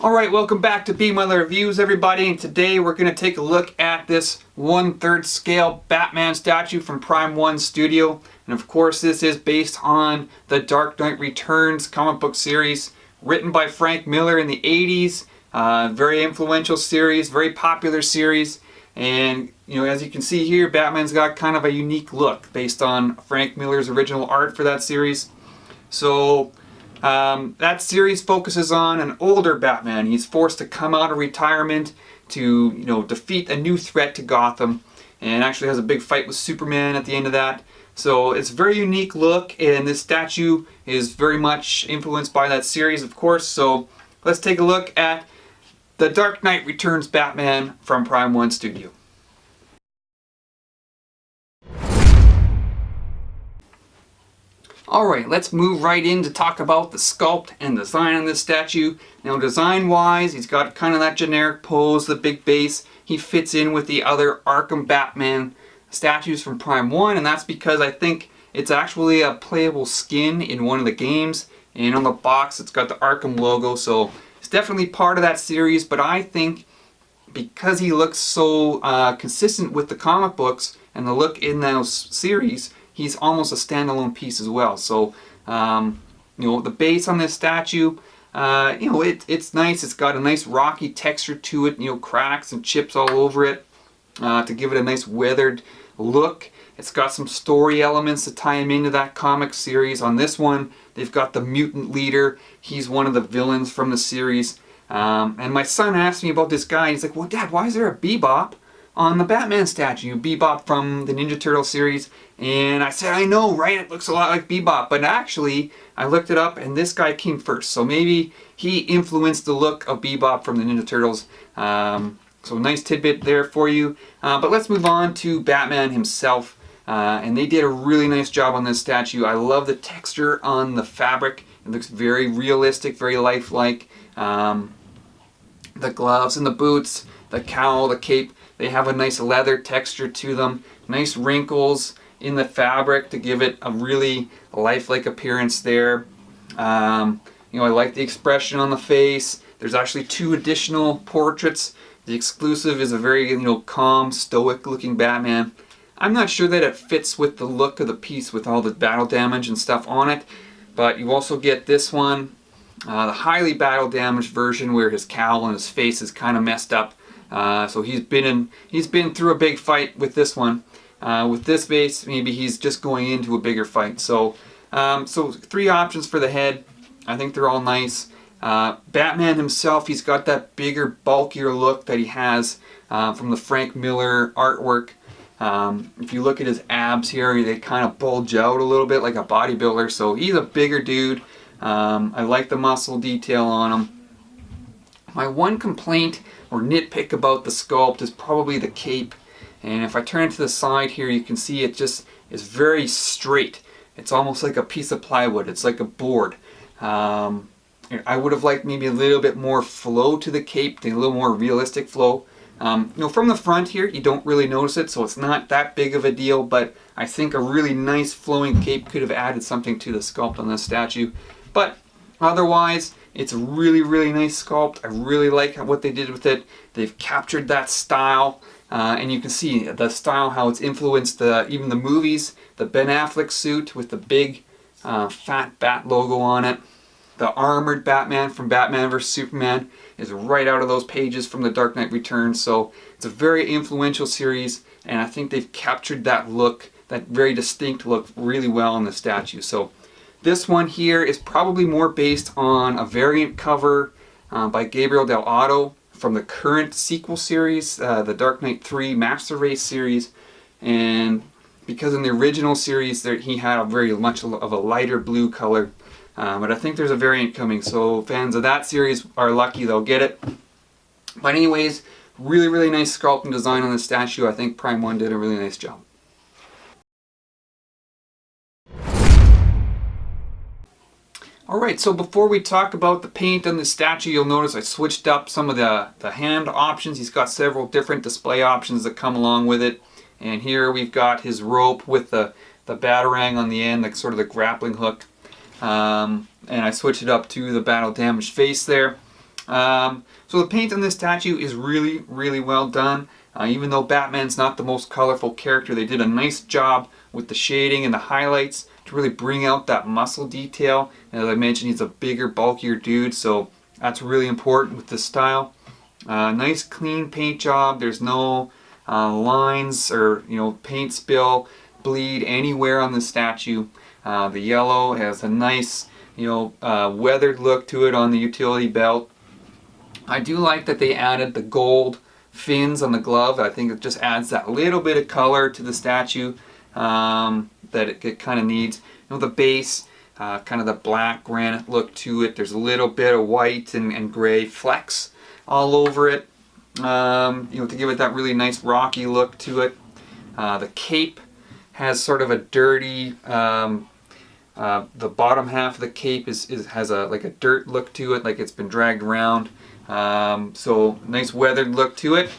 Alright, welcome back to Be Mother Reviews, everybody, and today we're going to take a look at this 1/3 scale Batman statue from Prime 1 Studio. And of course this is based on the Dark Knight Returns comic book series written by Frank Miller in the 80s. Very influential series, very popular series. And as you can see here, Batman's got kind of a unique look based on Frank Miller's original art for that series. So that series focuses on an older Batman. He's forced to come out of retirement to defeat a new threat to Gotham, and actually has a big fight with Superman at the end of that. So it's a very unique look, and this statue is very much influenced by that series, of course. So let's take a look at the Dark Knight Returns Batman from Prime 1 Studio. Alright, let's move right in to talk about the sculpt and design on this statue. Now design wise, he's got kind of that generic pose, the big base. He fits in with the other Arkham Batman statues from Prime 1, and that's because I think it's actually a playable skin in one of the games. And on the box it's got the Arkham logo, so it's definitely part of that series. But I think because he looks so consistent with the comic books and the look in those series, he's almost a standalone piece as well. So, the base on this statue, it's nice. It's got a nice rocky texture to it, cracks and chips all over it to give it a nice weathered look. It's got some story elements to tie him into that comic series. On this one, they've got the mutant leader. He's one of the villains from the series. And my son asked me about this guy. He's like, well, Dad, why is there a Bebop on the Batman statue? Bebop from the Ninja Turtle series. And I said, I know, right? It looks a lot like Bebop. But actually, I looked it up and this guy came first. So maybe he influenced the look of Bebop from the Ninja Turtles. So nice tidbit there for you. But let's move on to Batman himself. And they did a really nice job on this statue. I love the texture on the fabric. It looks very realistic, very lifelike. The gloves and the boots, the cowl, the cape, they have a nice leather texture to them. Nice wrinkles in the fabric to give it a really lifelike appearance there. I like the expression on the face. There's actually 2 additional portraits. The exclusive is a very calm, stoic looking Batman. I'm not sure that it fits with the look of the piece with all the battle damage and stuff on it, but you also get this one, the highly battle damaged version where his cowl and his face is kind of messed up. So he's been through a big fight with this one. With this base, maybe he's just going into a bigger fight. So 3 options for the head. I think they're all nice. Batman himself, he's got that bigger, bulkier look that he has from the Frank Miller artwork. If you look at his abs here, they kind of bulge out a little bit like a bodybuilder. So he's a bigger dude. I like the muscle detail on him. My one complaint or nitpick about the sculpt is probably the cape. And if I turn it to the side here, you can see it just is very straight. It's almost like a piece of plywood. It's like a board. I would have liked maybe a little bit more flow to the cape, a little more realistic flow. From the front here, you don't really notice it, so it's not that big of a deal, but I think a really nice flowing cape could have added something to the sculpt on this statue. But otherwise, it's a really, really nice sculpt. I really like what they did with it. They've captured that style. And you can see the style, how it's influenced even the movies. The Ben Affleck suit with the big fat bat logo on it. The armored Batman from Batman vs. Superman is right out of those pages from the Dark Knight Returns. So it's a very influential series, and I think they've captured that look, that very distinct look, really well on the statue. So this one here is probably more based on a variant cover by Gabriel Del Otto from the current sequel series, the Dark Knight 3 Master Race series. And because in the original series he had a very much of a lighter blue color. But I think there's a variant coming, so fans of that series are lucky, they'll get it. But anyways, really, really nice sculpt and design on this statue. I think Prime 1 did a really nice job. Alright, so before we talk about the paint on the statue, you'll notice I switched up some of the hand options. He's got several different display options that come along with it. And here we've got his rope with the batarang on the end, like sort of the grappling hook. And I switched it up to the battle damaged face there. So the paint on this statue is really, really well done. Even though Batman's not the most colorful character, they did a nice job with the shading and the highlights to really bring out that muscle detail. And as I mentioned, he's a bigger, bulkier dude, so that's really important with this style. Nice clean paint job. There's no lines or paint spill, bleed anywhere on the statue. The yellow has a nice weathered look to it on the utility belt. I do like that they added the gold fins on the glove. I think it just adds that little bit of color to the statue that it kind of needs. The base, kind of the black granite look to it. There's a little bit of white and gray flecks all over it, to give it that really nice rocky look to it. The cape has sort of a dirty, the bottom half of the cape has like a dirt look to it, like it's been dragged around. So nice weathered look to it.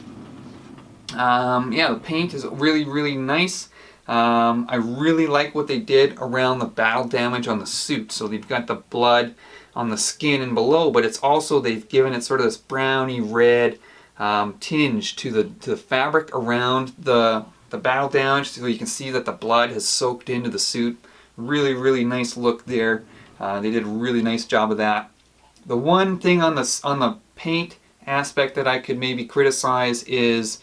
Yeah, the paint is really, really nice. I really like what they did around the battle damage on the suit. So they've got the blood on the skin and below, but it's also, they've given it sort of this browny red tinge to the fabric around the battle damage, so you can see that the blood has soaked into the suit. Really, really nice look there. They did a really nice job of that. The one thing on the paint aspect that I could maybe criticize is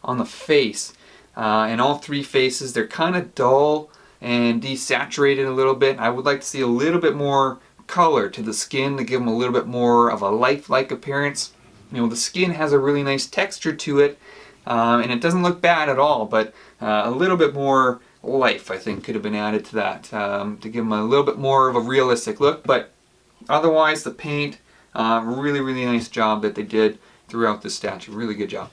on the face. And all three faces, they're kind of dull and desaturated a little bit. I would like to see a little bit more color to the skin to give them a little bit more of a lifelike appearance. The skin has a really nice texture to it, and it doesn't look bad at all, but a little bit more life I think could have been added to that to give them a little bit more of a realistic look. But otherwise, the paint, really, really nice job that they did throughout this statue. Really good job.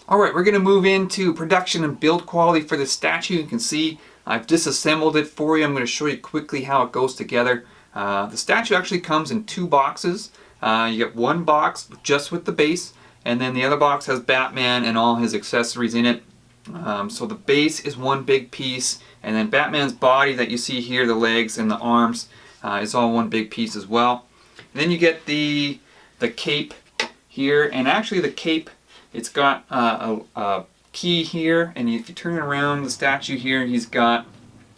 Alright, we're going to move into production and build quality for this statue. You can see I've disassembled it for you. I'm going to show you quickly how it goes together. The statue actually comes in two boxes. You get one box just with the base, and then the other box has Batman and all his accessories in it. So the base is one big piece, and then Batman's body that you see here, the legs and the arms, is all one big piece as well. And then you get the cape here, and actually the cape, it's got a key here, and if you turn it around the statue here, he's got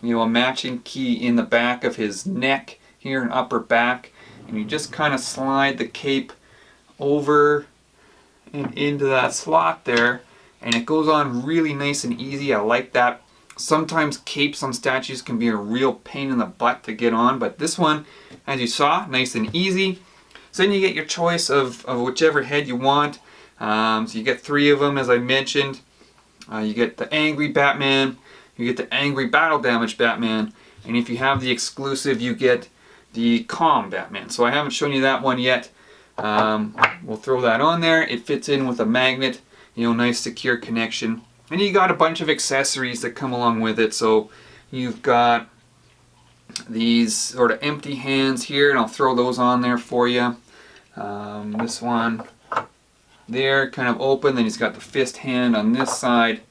a matching key in the back of his neck here and upper back, and you just kind of slide the cape over and into that slot there, and it goes on really nice and easy. I like that. Sometimes capes on statues can be a real pain in the butt to get on, but this one, as you saw, nice and easy. So then you get your choice of whichever head you want. So you get three of them, as I mentioned. You get the angry Batman, you get the angry battle damage Batman, and if you have the exclusive, you get the calm Batman. So I haven't shown you that one yet. We'll throw that on there. It fits in with a magnet, nice secure connection. And you got a bunch of accessories that come along with it. So you've got these sort of empty hands here, and I'll throw those on there for you. This one there, kind of open, then he's got the fist hand on this side.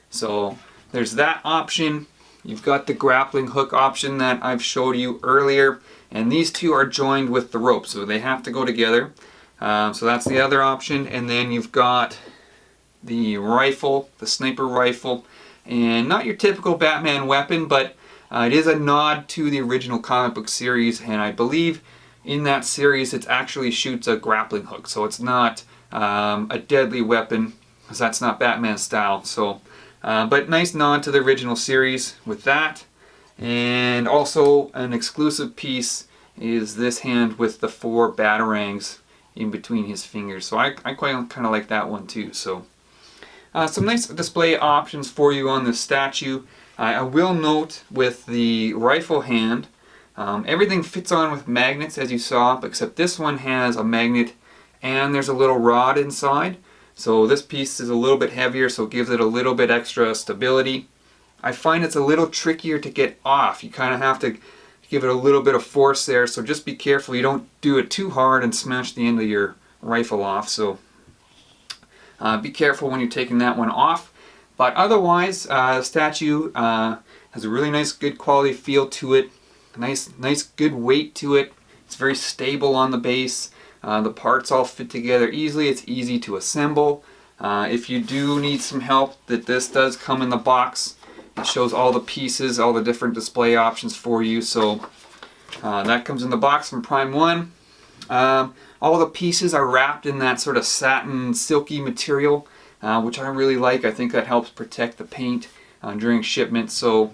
So there's that option. You've got the grappling hook option that I've showed you earlier, and these two are joined with the rope, so they have to go together. So that's the other option. And then you've got the rifle, the sniper rifle, and not your typical Batman weapon, but it is a nod to the original comic book series, and I believe in that series it actually shoots a grappling hook, so it's not a deadly weapon, because that's not Batman's style. So, but nice nod to the original series with that. And also an exclusive piece is this hand with the 4 batarangs in between his fingers. So I quite kind of like that one too. So some nice display options for you on this statue. I will note with the rifle hand, everything fits on with magnets as you saw, except this one has a magnet and there's a little rod inside. So this piece is a little bit heavier, so it gives it a little bit extra stability. I find it's a little trickier to get off. You kind of have to give it a little bit of force there, so just be careful you don't do it too hard and smash the end of your rifle off. So be careful when you're taking that one off. But otherwise, the statue has a really nice, good quality feel to it. Nice good weight to it. It's very stable on the base. The parts all fit together easily. It's easy to assemble. If you do need some help, this does come in the box. It shows all the pieces, all the different display options for you. So that comes in the box from Prime One. All the pieces are wrapped in that sort of satin silky material, which I really like. I think that helps protect the paint during shipment. So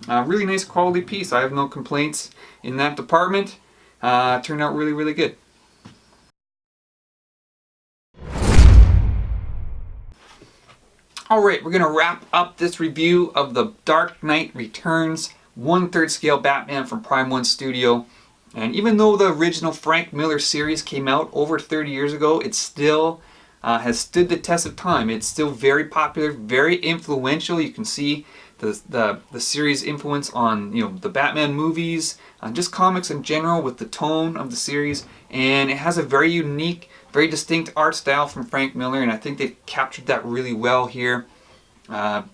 really nice quality piece. I have no complaints in that department. Turned out really good. Alright, we're going to wrap up this review of the Dark Knight Returns 1/3 scale Batman from Prime One Studio. And even though the original Frank Miller series came out over 30 years ago, it still has stood the test of time. It's still very popular, very influential. You can see the series' influence on the Batman movies, just comics in general, with the tone of the series. And it has a very unique, very distinct art style from Frank Miller, and I think they've captured that really well here.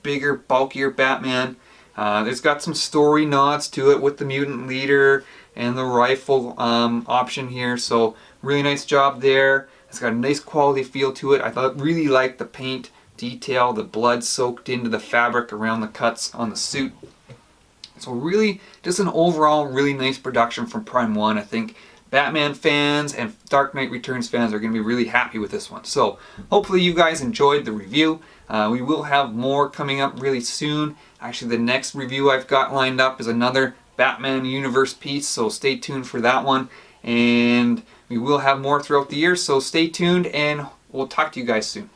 Bigger, bulkier Batman. There's got some story nods to it with the mutant leader and the rifle option here, so really nice job there. It's got a nice quality feel to it. I really liked the paint detail, the blood soaked into the fabric around the cuts on the suit. So really, just an overall really nice production from Prime One. I think Batman fans and Dark Knight Returns fans are going to be really happy with this one. So hopefully you guys enjoyed the review. We will have more coming up really soon. Actually, the next review I've got lined up is another Batman universe piece, so stay tuned for that one. And we will have more throughout the year, so stay tuned and we'll talk to you guys soon.